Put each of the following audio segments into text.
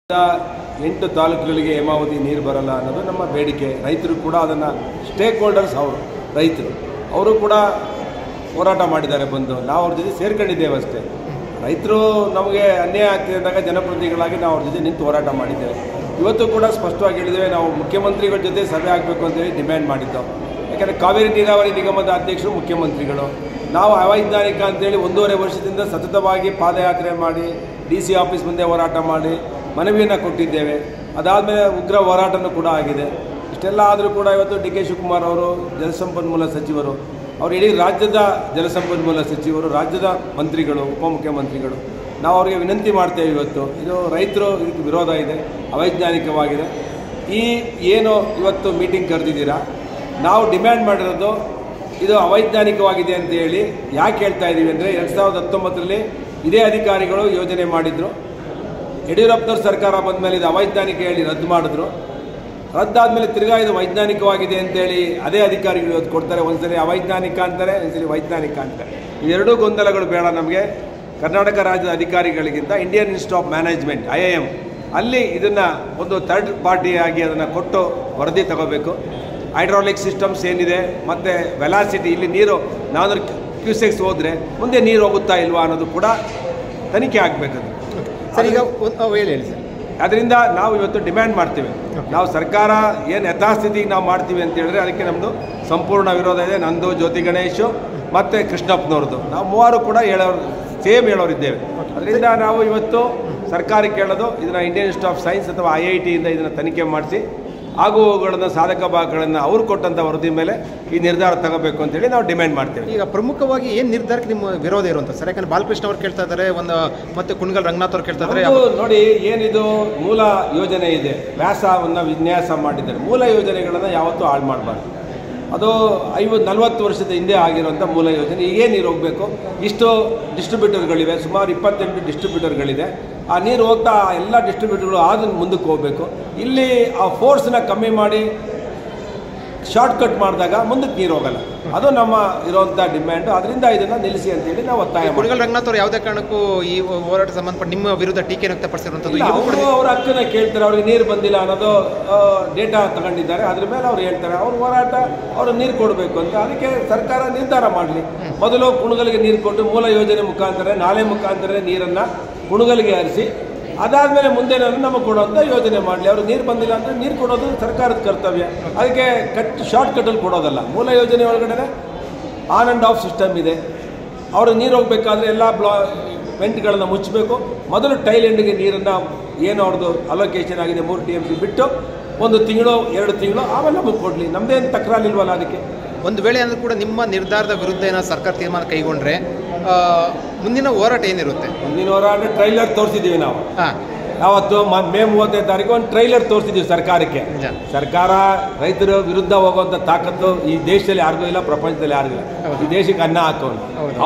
8 ತಾಲೂಕುಗಳಿಗೆ ಹೇಮಾವತಿ ನೀರು ಬರಲ್ಲ ಅನ್ನೋದು ನಮ್ಮ ಬೇಡಿಕೆ. ರೈತರು ಕೂಡ ಅದನ್ನು ಸ್ಟೇಕ್ ಹೋಲ್ಡರ್ಸ್ ರೈತರು ಅವರು ಕೂಡ ಹೋರಾಟ ಮಾಡಿದ್ದಾರೆ. ಬಂದು ನಾವು ಅವ್ರ ಜೊತೆ ಸೇರ್ಕೊಂಡಿದ್ದೇವೆ ಅಷ್ಟೇ. ರೈತರು ನಮಗೆ ಅನ್ಯಾಯ ಆಗ್ತಿದೆ ಅಂದಾಗ ಜನಪ್ರತಿನಿಧಿಗಳಾಗಿ ನಾವು ಅವ್ರ ಜೊತೆ ನಿಂತು ಹೋರಾಟ ಮಾಡಿದ್ದೇವೆ. ಇವತ್ತು ಕೂಡ ಸ್ಪಷ್ಟವಾಗಿ ಹೇಳಿದ್ದೇವೆ, ನಾವು ಮುಖ್ಯಮಂತ್ರಿಗಳ ಜೊತೆ ಸಭೆ ಆಗಬೇಕು ಅಂತೇಳಿ ಡಿಮ್ಯಾಂಡ್ ಮಾಡಿದ್ದೆವು. ಯಾಕಂದರೆ ಕಾವೇರಿ ನೀರಾವರಿ ನಿಗಮದ ಅಧ್ಯಕ್ಷರು ಮುಖ್ಯಮಂತ್ರಿಗಳು. ನಾವು ಅವೈಜ್ಞಾನಿಕ ಅಂತೇಳಿ 1.5 ವರ್ಷದಿಂದ ಸತತವಾಗಿ ಪಾದಯಾತ್ರೆ ಮಾಡಿ DC ಆಫೀಸ್ ಮುಂದೆ ಹೋರಾಟ ಮಾಡಿ ಮನವಿಯನ್ನು ಕೊಟ್ಟಿದ್ದೇವೆ. ಅದಾದಮೇಲೆ ಉಗ್ರ ಹೋರಾಟನೂ ಕೂಡ ಆಗಿದೆ. ಇಷ್ಟೆಲ್ಲ ಆದರೂ ಕೂಡ ಇವತ್ತು DK ಶಿವಕುಮಾರ್ ಅವರು ಜಲಸಂಪನ್ಮೂಲ ಸಚಿವರು, ಅವರು ಇಡೀ ರಾಜ್ಯದ ಜಲಸಂಪನ್ಮೂಲ ಸಚಿವರು, ರಾಜ್ಯದ ಮಂತ್ರಿಗಳು, ಉಪಮುಖ್ಯಮಂತ್ರಿಗಳು, ನಾವು ಅವರಿಗೆ ವಿನಂತಿ ಮಾಡ್ತೇವೆ. ಇವತ್ತು ಇದು ರೈತರು ಇದಕ್ಕೆ ವಿರೋಧ ಇದೆ, ಅವೈಜ್ಞಾನಿಕವಾಗಿದೆ. ಏನು ಇವತ್ತು ಮೀಟಿಂಗ್ ಕರೆದಿದ್ದೀರಾ, ನಾವು ಡಿಮ್ಯಾಂಡ್ ಮಾಡಿರೋದು ಇದು ಅವೈಜ್ಞಾನಿಕವಾಗಿದೆ ಅಂತ ಹೇಳಿ ಯಾಕೆ ಹೇಳ್ತಾ ಇದ್ದೀವಿ ಅಂದರೆ 2019ರಲ್ಲಿ ಇದೇ ಅಧಿಕಾರಿಗಳು ಯೋಜನೆ ಮಾಡಿದರು. ಯಡಿಯೂರಪ್ಪನವ್ರ ಸರ್ಕಾರ ಬಂದ ಮೇಲೆ ಇದು ಅವೈಜ್ಞಾನಿಕ ಹೇಳಿ ರದ್ದು ಮಾಡಿದ್ರು. ರದ್ದಾದಮೇಲೆ ತಿರ್ಗಾ ಇದು ವೈಜ್ಞಾನಿಕವಾಗಿದೆ ಅಂತೇಳಿ ಅದೇ ಅಧಿಕಾರಿಗಳು ಇವತ್ತು ಕೊಡ್ತಾರೆ. ಒಂದ್ಸರಿ ಅವೈಜ್ಞಾನಿಕ ಅಂತಾರೆ, ಒಂದ್ಸರಿ ವೈಜ್ಞಾನಿಕ ಅಂತಾರೆ. ಇವೆರಡೂ ಗೊಂದಲಗಳು ಬೇಡ ನಮಗೆ. ಕರ್ನಾಟಕ ರಾಜ್ಯದ ಅಧಿಕಾರಿಗಳಿಗಿಂತ Indian Institute of Management IIM ಅಲ್ಲಿ ಇದನ್ನು ಒಂದು ಥರ್ಡ್ ಪಾರ್ಟಿಯಾಗಿ ಅದನ್ನು ಕೊಟ್ಟು ವರದಿ ತಗೋಬೇಕು. ಹೈಡ್ರಾಲಿಕ್ ಸಿಸ್ಟಮ್ಸ್ ಏನಿದೆ ಮತ್ತು ವೆಲಾಸಿಟಿ, ಇಲ್ಲಿ ನೀರು 400 ಕ್ಯೂಸೆಕ್ಸ್ ಹೋದರೆ ಮುಂದೆ ನೀರು ಹೋಗುತ್ತಾ ಇಲ್ವಾ ಅನ್ನೋದು ಕೂಡ ತನಿಖೆ ಆಗಬೇಕದು. ಸರ್, ಈಗ ಹೇಳಿ ಸರ್. ಅದರಿಂದ ನಾವು ಇವತ್ತು ಡಿಮ್ಯಾಂಡ್ ಮಾಡ್ತೀವಿ. ನಾವು ಸರ್ಕಾರ ಏನು ಯಥಾಸ್ಥಿತಿಗೆ ನಾವು ಮಾಡ್ತೀವಿ ಅಂತ ಹೇಳಿದ್ರೆ ಅದಕ್ಕೆ ನಮ್ಮದು ಸಂಪೂರ್ಣ ವಿರೋಧ ಇದೆ. ನಂದು, ಜ್ಯೋತಿ ಗಣೇಶು ಮತ್ತು ಕೃಷ್ಣಪ್ಪನವ್ರದ್ದು, ನಾವು ಮೂವರು ಕೂಡ ಹೇಳೋರಿದ್ದೇವೆ. ಅದರಿಂದ ನಾವು ಇವತ್ತು ಸರ್ಕಾರಕ್ಕೆ ಹೇಳೋದು, ಇದನ್ನು ಇಂಡಿಯನ್ ಇನ್ಸ್ಟಿಟ್ಯೂಟ್ ಆಫ್ ಸೈನ್ಸ್ ಅಥವಾ IIT ಇಂದ ಇದನ್ನು ತನಿಖೆ ಮಾಡಿಸಿ ಆಗುವುಗಳನ್ನು, ಸಾಧಕ ಭಾಗಗಳನ್ನು ಅವ್ರು ಕೊಟ್ಟಂಥ ವರದಿ ಮೇಲೆ ಈ ನಿರ್ಧಾರ ತಗೋಬೇಕು ಅಂತೇಳಿ ನಾವು ಡಿಮ್ಯಾಂಡ್ ಮಾಡ್ತೇವೆ. ಈಗ ಪ್ರಮುಖವಾಗಿ ಏನು ನಿರ್ಧಾರಕ್ಕೆ ನಿಮ್ಮ ವಿರೋಧ ಇರುವಂಥ ಸರ್? ಯಾಕಂದ್ರೆ ಬಾಲಕೃಷ್ಣ ಅವ್ರು ಕೇಳ್ತಾ ಇದ್ದಾರೆ, ಮತ್ತೆ ಕುಣಗಲ್ ರಂಗನಾಥ್ ಅವ್ರು ಕೇಳ್ತಾ ಇದ್ದಾರೆ. ನೋಡಿ, ಏನಿದು ಮೂಲ ಯೋಜನೆ ಇದೆ, ವ್ಯಾಸವನ್ನು ವಿನ್ಯಾಸ ಮಾಡಿದ್ದಾರೆ. ಮೂಲ ಯೋಜನೆಗಳನ್ನು ಯಾವತ್ತೂ ಹಾಳು ಮಾಡಬಾರ್ದು. ಅದು 40 ವರ್ಷದ ಹಿಂದೆ ಆಗಿರುವಂಥ ಮೂಲ ಯೋಜನೆ ಈಗೇ ನೀರು ಹೋಗಬೇಕು. ಇಷ್ಟು ಡಿಸ್ಟ್ರಿಬ್ಯೂಟರ್ಗಳಿವೆ, ಸುಮಾರು 28 ಡಿಸ್ಟ್ರಿಬ್ಯೂಟರ್ಗಳಿದೆ. ಆ ನೀರು ಹೋಗ್ತಾ ಎಲ್ಲ ಡಿಸ್ಟ್ರಿಬ್ಯೂಟರ್ಗಳು ಆದ ಮುಂದಕ್ಕೆ ಹೋಗಬೇಕು. ಇಲ್ಲಿ ಆ ಫೋರ್ಸ್ನ ಕಮ್ಮಿ ಮಾಡಿ ಶಾರ್ಟ್ಕಟ್ ಮಾಡಿದಾಗ ಮುಂದಕ್ಕೆ ನೀರು ಹೋಗಲ್ಲ. ಅದು ನಮ್ಮ ಇರುವಂಥ ಡಿಮ್ಯಾಂಡು. ಅದರಿಂದ ಇದನ್ನು ನಿಲ್ಲಿಸಿ ಅಂತೇಳಿ ನಾವು ಒತ್ತಾಯ. ಕುಣಗಲ್ ರಂಗನಾಥ್ ಅವರು ಯಾವುದೇ ಕಾರಣಕ್ಕೂ ಈ ಹೋರಾಟ ಸಂಬಂಧಪಟ್ಟ ನಿಮ್ಮ ವಿರುದ್ಧ ಟೀಕೆ ವ್ಯಕ್ತಪಡಿಸಿರುವಂಥದ್ದು. ಅವರು ಅವ್ರ ಹಕ್ಕನ್ನು ಕೇಳ್ತಾರೆ. ಅವ್ರಿಗೆ ನೀರು ಬಂದಿಲ್ಲ ಅನ್ನೋದು ಡೇಟಾ ತಗೊಂಡಿದ್ದಾರೆ. ಅದ್ರ ಮೇಲೆ ಅವ್ರು ಹೇಳ್ತಾರೆ ಅವ್ರ ಹೋರಾಟ, ಅವರು ನೀರು ಕೊಡಬೇಕು ಅಂತ. ಅದಕ್ಕೆ ಸರ್ಕಾರ ನಿರ್ಧಾರ ಮಾಡಲಿ. ಮೊದಲು ಕುಣಗಲ್ಗೆ ನೀರು ಕೊಟ್ಟು ಮೂಲ ಯೋಜನೆ ಮುಖಾಂತರ, ನಾಲೆ ಮುಖಾಂತರ ನೀರನ್ನು ಕುಣಗಲ್ಗೆ ಹರಿಸಿ, ಅದಾದಮೇಲೆ ಮುಂದೆ ನಮಗೆ ಕೊಡುವಂಥ ಯೋಜನೆ ಮಾಡಲಿ. ಅವ್ರಿಗೆ ನೀರು ಬಂದಿಲ್ಲ ಅಂದರೆ ನೀರು ಕೊಡೋದು ಸರ್ಕಾರದ ಕರ್ತವ್ಯ. ಅದಕ್ಕೆ ಶಾರ್ಟ್ ಕಟ್ಟಲ್ಲಿ ಕೊಡೋದಲ್ಲ. ಮೂಲ ಯೋಜನೆ ಒಳಗಡೆ ಆನ್ ಆ್ಯಂಡ್ ಆಫ್ ಸಿಸ್ಟಮ್ ಇದೆ. ಅವರು ನೀರು ಹೋಗಬೇಕಾದ್ರೆ ಎಲ್ಲ ವೆಂಟ್ಗಳನ್ನು ಮುಚ್ಚಬೇಕು. ಮೊದಲು ಟೈಲ್ ಎಂಡ್ಗೆ ನೀರನ್ನು ಏನು ಅವ್ರದ್ದು ಅಲೋಕೇಶನ್ ಆಗಿದೆ 3 TMC ಬಿಟ್ಟು 1 ತಿಂಗಳು 2 ತಿಂಗಳು ಆಮೇಲೆ ನಮಗೆ ಕೊಡಲಿ. ನಮ್ಮದೇನು ತಕರಾರಿಲ್ವಲ್ಲ. ಅದಕ್ಕೆ ಒಂದು ವೇಳೆ ಅಂದರೂ ಕೂಡ ನಿಮ್ಮ ನಿರ್ಧಾರದ ವಿರುದ್ಧ ಏನಾದ್ರು ಸರ್ಕಾರ ತೀರ್ಮಾನ ಕೈಗೊಂಡ್ರೆ ಮುಂದಿನ ಹೋರಾಟ ಏನಿರುತ್ತೆ? ಮುಂದಿನ ಹೋರಾಟ ಟ್ರೈಲರ್ ತೋರಿಸಿದ್ದೀವಿ ನಾವು. ಯಾವತ್ತು ಮೇ 35ನೇ ತಾರೀಕು ಒಂದು ಟ್ರೈಲರ್ ತೋರಿಸಿದ್ದೀವಿ ಸರ್ಕಾರಕ್ಕೆ. ಸರ್ಕಾರ ರೈತರ ವಿರುದ್ಧ ಹೋಗುವಂಥ ತಾಕತ್ತು ಈ ದೇಶದಲ್ಲಿ ಯಾರಿಗೂ ಇಲ್ಲ, ಪ್ರಪಂಚದಲ್ಲಿ ಯಾರಿಗೂ ಇಲ್ಲ. ಈ ದೇಶಕ್ಕೆ ಅನ್ನ ಹಾಕೋನು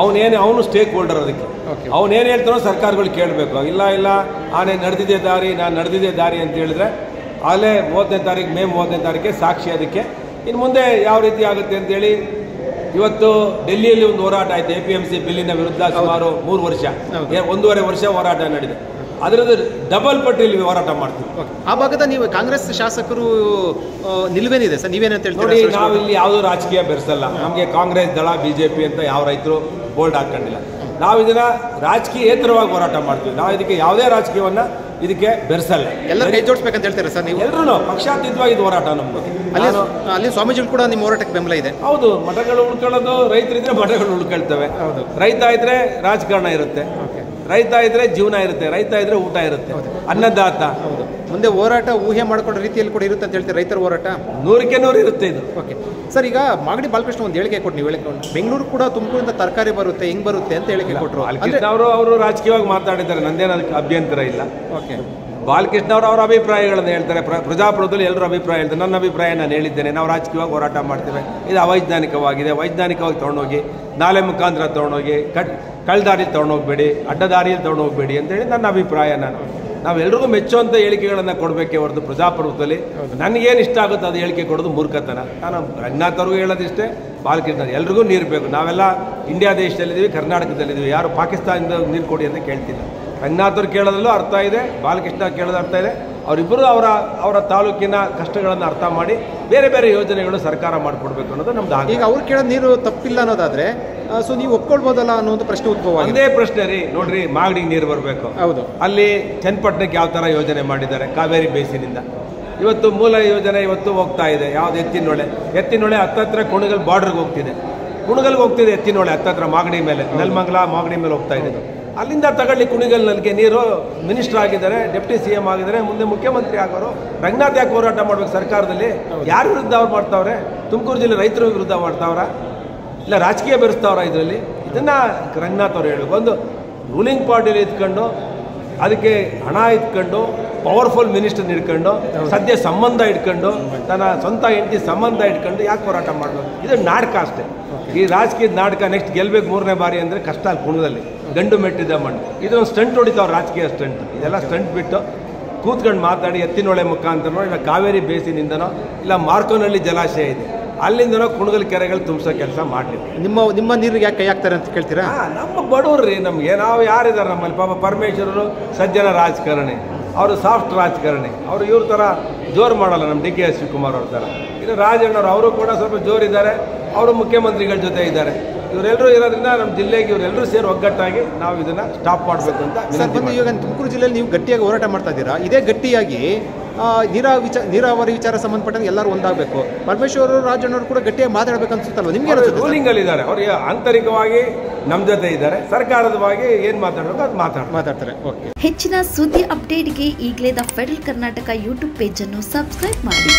ಅವನು ಸ್ಟೇಕ್ ಹೋಲ್ಡರ್. ಅದಕ್ಕೆ ಅವನೇನು ಹೇಳ್ತಾನೋ ಸರ್ಕಾರಗಳು ಕೇಳಬೇಕು. ಇಲ್ಲ ಆನೆ ನಡೆದಿದೆ ದಾರಿ, ನಾನು ನಡೆದಿದೆ ದಾರಿ ಅಂತ ಹೇಳಿದ್ರೆ ಆಗಲೇ ಮೇ 30ನೇ ತಾರೀಕಿಗೆ ಸಾಕ್ಷಿ. ಅದಕ್ಕೆ ಇನ್ನು ಮುಂದೆ ಯಾವ ರೀತಿ ಆಗುತ್ತೆ ಅಂತೇಳಿ ಇವತ್ತು ಡೆಲ್ಲಿಯಲ್ಲಿ ಒಂದು ಹೋರಾಟ ಆಯಿತು APMC ಬಿಲ್ಲಿನ ವಿರುದ್ಧ. ಸುಮಾರು 3 ವರ್ಷ, 1.5 ವರ್ಷ ಹೋರಾಟ ನಡೆದಿದೆ. ಅದರದ್ದು ಡಬಲ್ ಪಟ್ಟಿಯಲ್ಲಿ ಹೋರಾಟ ಮಾಡ್ತೀವಿ. ಆ ಭಾಗದ ನೀವು ಕಾಂಗ್ರೆಸ್ ಶಾಸಕರು ನಿಲುವೇನಿದೆ ಸರ್? ನೀವೇನಂತ ಹೇಳ್ತೀರಿ? ನೋಡಿ, ನಾವಿಲ್ಲಿ ಯಾವುದೂ ರಾಜಕೀಯ ಬೆರೆಸಲ್ಲ. ನಮಗೆ ಕಾಂಗ್ರೆಸ್ ದಳ, BJP ಅಂತ ಯಾವ ರೈತರು ಬೋಲ್ಡ್ ಹಾಕೊಂಡಿಲ್ಲ. ನಾವು ಇದನ್ನು ರಾಜಕೀಯೇತರವಾಗಿ ಹೋರಾಟ ಮಾಡ್ತೀವಿ. ನಾವು ಇದಕ್ಕೆ ಯಾವುದೇ ರಾಜಕೀಯವನ್ನು ಇದಕ್ಕೆ ಬೆರೆಸಲ್ಲ. ಎಲ್ಲರೂ ಕೈ ಜೋಡಿಸ್ಬೇಕಂತ ಹೇಳ್ತಾರೆ ಸರ್ ನೀವು? ಎಲ್ಲರೂ ಪಕ್ಷಾತೀತವಾಗಿ ಇದು ಹೋರಾಟ ನಮ್ಮದು. ಅಲ್ಲಿ ಸ್ವಾಮೀಜಿಗಳು ಕೂಡ ನಿಮ್ಮ ಹೋರಾಟಕ್ಕೆ ಬೆಂಬಲ ಇದೆ. ಹೌದು, ಮಠಗಳು ಉಳ್ಕೊಳ್ಳೋದು, ರೈತರಿದ್ರೆ ಮಠಗಳು ಉಳ್ಕೊಳ್ತವೆ. ರೈತ ಇದ್ರೆ ರಾಜಕಾರಣ ಇರುತ್ತೆ, ರೈತ ಇದ್ರೆ ಜೀವನ ಇರುತ್ತೆ, ರೈತ ಇದ್ರೆ ಊಟ ಇರುತ್ತೆ, ಅನ್ನದಾತ. ಮುಂದೆ ಹೋರಾಟ ಊಹೆ ಮಾಡಿಕೊಂಡ ರೀತಿಯಲ್ಲಿ ಕೂಡ ಇರುತ್ತೆ ಅಂತ ಹೇಳ್ತೀವಿ. ರೈತರ ಹೋರಾಟ 100ಕ್ಕೆ 100 ಇರುತ್ತೆ ಇದು. ಓಕೆ ಸರ್, ಈಗ ಮಾಗಡಿ ಬಾಲಕೃಷ್ಣ ಒಂದು ಹೇಳಿಕೆ ಕೊಟ್ಟು, ನೀವು ಹೇಳಿಕೊಂಡು ಬೆಂಗಳೂರು ಕೂಡ ತುಮಕೂರಿಂದ ತರಕಾರಿ ಬರುತ್ತೆ, ಹೆಂಗೆ ಬರುತ್ತೆ ಅಂತ ಹೇಳಿಕೆ ಕೊಟ್ಟರು. ಅವರು ರಾಜಕೀಯವಾಗಿ ಮಾತಾಡಿದ್ದಾರೆ, ನಂದೇನು ಅದಕ್ಕೆ ಅಭ್ಯಂತರ ಇಲ್ಲ. ಓಕೆ, ಬಾಲಕೃಷ್ಣ ಅವರು ಅವರ ಅಭಿಪ್ರಾಯಗಳನ್ನು ಹೇಳ್ತಾರೆ. ಪ್ರಜಾಪ್ರಭುತ್ವದಲ್ಲಿ ಎಲ್ಲರೂ ಅಭಿಪ್ರಾಯ ಹೇಳ್ತಾರೆ. ನನ್ನ ಅಭಿಪ್ರಾಯ ನಾನು ಹೇಳಿದ್ದೇನೆ. ನಾವು ರಾಜಕೀಯವಾಗಿ ಹೋರಾಟ ಮಾಡ್ತೇವೆ. ಇದು ಅವೈಜ್ಞಾನಿಕವಾಗಿದೆ. ವೈಜ್ಞಾನಿಕವಾಗಿ ತೊಗೊಂಡೋಗಿ ನಾಲೆ ಮುಖಾಂತರ ತೊಗೊಂಡೋಗಿ ಕಳ್ದಾರಿಯಲ್ಲಿ ತೊಗೊಂಡೋಗ್ಬೇಡಿ, ಅಡ್ಡದಾರಿಯಲ್ಲಿ ತೊಗೊಂಡೋಗ್ಬೇಡಿ ಅಂತೇಳಿ ನನ್ನ ಅಭಿಪ್ರಾಯ. ನಾವೆಲ್ಲರಿಗೂ ಮೆಚ್ಚುವಂಥ ಹೇಳಿಕೆಗಳನ್ನು ಕೊಡಬೇಕೇ ಹೊರತು ಪ್ರಜಾಪ್ರಭುತ್ವದಲ್ಲಿ ನನಗೇನು ಇಷ್ಟ ಆಗುತ್ತೆ ಅದು ಹೇಳಿಕೆ ಕೊಡೋದು ಮೂರ್ಖತನ. ನಾನು ರಂಗನಾಥ್ ಅವ್ರಿಗೂ ಹೇಳೋದಿಷ್ಟೇ, ಬಾಲಕೃಷ್ಣ ಎಲ್ರಿಗೂ ನೀರು ಬೇಕು. ನಾವೆಲ್ಲ ಇಂಡಿಯಾ ದೇಶದಲ್ಲಿದ್ದೀವಿ, ಕರ್ನಾಟಕದಲ್ಲಿದ್ದೀವಿ. ಯಾರು ಪಾಕಿಸ್ತಾನದಿಂದ ನೀರು ಕೊಡಿ ಅಂತ ಕೇಳ್ತಿಲ್ಲ. ರಂಗನಾಥವ್ರು ಕೇಳೋದ್ರಲ್ಲೂ ಅರ್ಥ ಇದೆ, ಬಾಲಕೃಷ್ಣ ಕೇಳೋದು ಅರ್ಥ ಇದೆ. ಅವರಿಬ್ಬರು ಅವರ ತಾಲೂಕಿನ ಕಷ್ಟಗಳನ್ನು ಅರ್ಥ ಮಾಡಿ ಬೇರೆ ಬೇರೆ ಯೋಜನೆಗಳು ಸರ್ಕಾರ ಮಾಡಿಕೊಡ್ಬೇಕು ಅನ್ನೋದು ನಮ್ದು ಆಗ. ಈಗ ಅವ್ರು ಕೇಳೋದು ನೀರು ತಪ್ಪಿಲ್ಲ ಅನ್ನೋದಾದ್ರೆ ಸೊ ನೀವು ಒಪ್ಕೊಳ್ಬೋದಲ್ಲ ಅನ್ನೋ ಒಂದು ಪ್ರಶ್ನೆ ಉದ್ಭವ ಆಗಿದೆ. ಒಂದೇ ಪ್ರಶ್ನೆ ರೀ, ನೋಡ್ರಿ ಮಾಗಡಿಗೆ ನೀರು ಬರಬೇಕು. ಹೌದು. ಅಲ್ಲಿ ಚನ್ನಪಟ್ಟಣಕ್ಕೆ ಯಾವ ಥರ ಯೋಜನೆ ಮಾಡಿದ್ದಾರೆ ಕಾವೇರಿ ಬೇಸಿನಿಂದ. ಇವತ್ತು ಮೂಲ ಯೋಜನೆ ಇವತ್ತು ಹೋಗ್ತಾ ಇದೆ. ಯಾವ್ದು ಎತ್ತಿನೊಳೆ ಹತ್ತತ್ರ ಕುಣಗಲ್ ಬಾರ್ಡರ್ಗೆ ಹೋಗ್ತಿದೆ. ಕುಣಗಲ್ಗೆ ಹೋಗ್ತಿದೆ ಎತ್ತಿನೊಳೆ ಹತ್ತತ್ರ ಮಾಗಡಿ ಮೇಲೆ, ನೆಲಮಂಗಲ ಮಾಗಡಿ ಮೇಲೆ ಹೋಗ್ತಾ ಇದೆ. ಅಲ್ಲಿಂದ ತಗೊಳ್ಳಿ ಕುಣಿಗಲ್ನಲ್ಲಿ ನೀರು. ಮಿನಿಸ್ಟರ್ ಆಗಿದ್ದಾರೆ, ಡೆಪ್ಟಿ CM ಆಗಿದ್ದಾರೆ, ಮುಂದೆ ಮುಖ್ಯಮಂತ್ರಿ ಆಗೋರು. ರಂಗನಾಥ್ ಯಾಕೆ ಹೋರಾಟ ಮಾಡ್ಬೇಕು ಸರ್ಕಾರದಲ್ಲಿ? ಯಾರ ವಿರುದ್ಧ ಅವ್ರು ಮಾಡ್ತಾವ್ರೆ? ತುಮಕೂರು ಜಿಲ್ಲೆ ರೈತರ ವಿರುದ್ಧ ಮಾಡ್ತಾವ್ರ, ಇಲ್ಲ ರಾಜಕೀಯ ಬೆರೆಸ್ತಾವ್ರ? ಇದರಲ್ಲಿ ಇದನ್ನು ರಂಗನಾಥ್ ಅವ್ರು ಹೇಳಬೇಕು. ಒಂದು ರೂಲಿಂಗ್ ಪಾರ್ಟಿಲಿ ಇದ್ಕೊಂಡು ಅದಕ್ಕೆ ಹಣ ಇಟ್ಕೊಂಡು ಪವರ್ಫುಲ್ ಮಿನಿಸ್ಟರ್ ಇಟ್ಕೊಂಡು ಸದ್ಯ ಸಂಬಂಧ ಇಟ್ಕೊಂಡು ತನ್ನ ಸ್ವಂತ ಹೆಂಡತಿ ಸಂಬಂಧ ಇಟ್ಕೊಂಡು ಯಾಕೆ ಹೋರಾಟ ಮಾಡಬೇಕು? ಇದು ನಾಟಕ ಅಷ್ಟೇ. ಈ ರಾಜಕೀಯದ ನಾಟಕ. ನೆಕ್ಸ್ಟ್ ಗೆಲ್ಬೇಕು 3ನೇ ಬಾರಿ ಅಂದರೆ ಕಷ್ಟ ಅಲ್ಲಿ ಕುಣದಲ್ಲಿ ಗಂಡು ಮೆಟ್ಟಿದ ಮಣ್ಣು. ಇದೊಂದು ಸ್ಟಂಟ್ ಹೊಡಿತಾವ್ರು, ರಾಜಕೀಯ ಸ್ಟಂಟ್. ಇದೆಲ್ಲ ಸ್ಟಂಟ್ ಬಿಟ್ಟು ಕೂತ್ಕೊಂಡು ಮಾತಾಡಿ ಎತ್ತಿನೊಳೆ ಮುಖಾಂತರನೋ ಇಲ್ಲ ಕಾವೇರಿ ಬೇಸಿನಿಂದನೋ ಇಲ್ಲ ಮಾರ್ಕೋನಹಳ್ಳಿ ಜಲಾಶಯ ಇದೆ ಅಲ್ಲಿಂದನೋ ಕುಣಗಲ್ ಕೆರೆಗಳು ತುಂಬಿಸೋ ಕೆಲಸ ಮಾಡಲಿಲ್ಲ. ನಿಮ್ಮ ನೀರಿಗೆ ಯಾಕೆ ಕೈ ಹಾಕ್ತಾರೆ ಅಂತ ಕೇಳ್ತೀರಾ? ನಮ್ಮ ಬಡವ್ರು ರೀ, ನಮಗೆ ನಾವು ಯಾರಿದ್ದಾರೆ ನಮ್ಮಲ್ಲಿ? ಪಾಪ ಪರಮೇಶ್ವರರು ಸಜ್ಜನ ರಾಜಕಾರಣಿ, ಅವರು ಸಾಫ್ಟ್ ರಾಜಕಾರಣಿ. ಅವರು ಇವ್ರ ಥರ ಜೋರು ಮಾಡಲ್ಲ, ನಮ್ಮ DK ಶಿವಕುಮಾರ್ ಅವ್ರ ಥರ. ಇನ್ನು ರಾಜಣ್ಣವ್ರು ಅವರು ಕೂಡ ಸ್ವಲ್ಪ ಜೋರಿದ್ದಾರೆ, ಅವರು ಮುಖ್ಯಮಂತ್ರಿಗಳ ಜೊತೆ ಇದ್ದಾರೆ. ಇವರೆಲ್ಲರೂ ಇರೋದ್ರಿಂದ ನಮ್ಮ ಜಿಲ್ಲೆಗೆ ಇವರೆಲ್ಲರೂ ಸೇರಿ ಒಗ್ಗಟ್ಟಾಗಿ ನಾವು ಇದನ್ನು ಸ್ಟಾಪ್ ಮಾಡಬೇಕು ಅಂತ. ಈಗ ತುಮಕೂರು ಜಿಲ್ಲೆಯಲ್ಲಿ ನೀವು ಗಟ್ಟಿಯಾಗಿ ಹೋರಾಟ ಮಾಡ್ತಾ ಇದ್ದೀರಾ. ಇದೇ ಗಟ್ಟಿಯಾಗಿ ನೀರಾವರಿ ವಿಚಾರ ಸಂಬಂಧಪಟ್ಟಂಗೆ ಎಲ್ಲರೂ ಒಂದಾಗಬೇಕು. ಪರಮೇಶ್ವರ್ ರಾಜಣ್ಣವರು ಕೂಡ ಗಟ್ಟಿಯಾಗಿ ಮಾತಾಡಬೇಕು ಅನ್ಸುತ್ತಲ್ವ ನಿಮ್ಗೆ? ರೂಲಿಂಗಲ್ಲಿ ಇದ್ದಾರೆ, ಅವ್ರಿಗೆ ಆಂತರಿಕವಾಗಿ ನಮ್ಮ ಜೊತೆ ಇದ್ದಾರೆ. ಸರ್ಕಾರದವಾಗಿ ಏನು ಮಾತಾಡಬೇಕು ಅದು ಮಾತಾಡ್ತಾರೆ. ಓಕೆ. ಹೆಚ್ಚಿನ ಸುದ್ದಿ ಅಪ್ಡೇಟ್ಗೆ ಈಗಲೇ the federal Karnataka YouTube page ಅನ್ನು ಸಬ್ಸ್ಕ್ರೈಬ್ ಮಾಡಿ.